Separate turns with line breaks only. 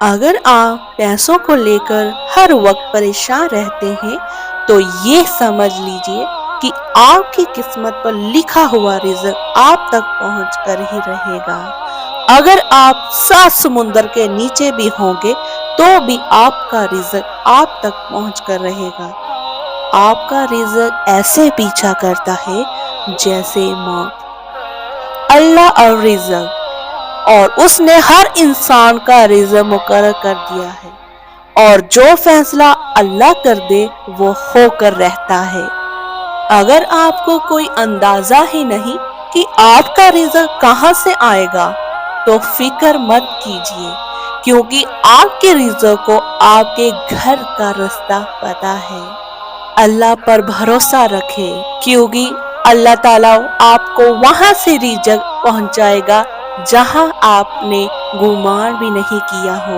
اگر آپ پیسوں کو لے کر ہر وقت پریشان رہتے ہیں تو یہ سمجھ لیجئے کہ آپ کی قسمت پر لکھا ہوا رزق آپ تک پہنچ کر ہی رہے گا۔ اگر آپ 7 سمندر کے نیچے بھی ہوں گے تو بھی آپ کا رزق آپ تک پہنچ کر رہے گا۔ آپ کا رزق ایسے پیچھا کرتا ہے جیسے موت۔ اللہ الرزق، اور اس نے ہر انسان کا رزق مقرر کر دیا ہے، اور جو فیصلہ اللہ کر دے وہ ہو کر رہتا ہے۔ اگر آپ کو کوئی اندازہ ہی نہیں کہ آپ کا رزق کہاں سے آئے گا تو فکر مت کیجیے، کیونکہ آپ کے رزق کو آپ کے گھر کا راستہ پتہ ہے۔ اللہ پر بھروسہ رکھے، کیونکہ اللہ تعالیٰ آپ کو وہاں سے رزق پہنچائے گا جہاں آپ نے گمان بھی نہیں کیا ہوگا۔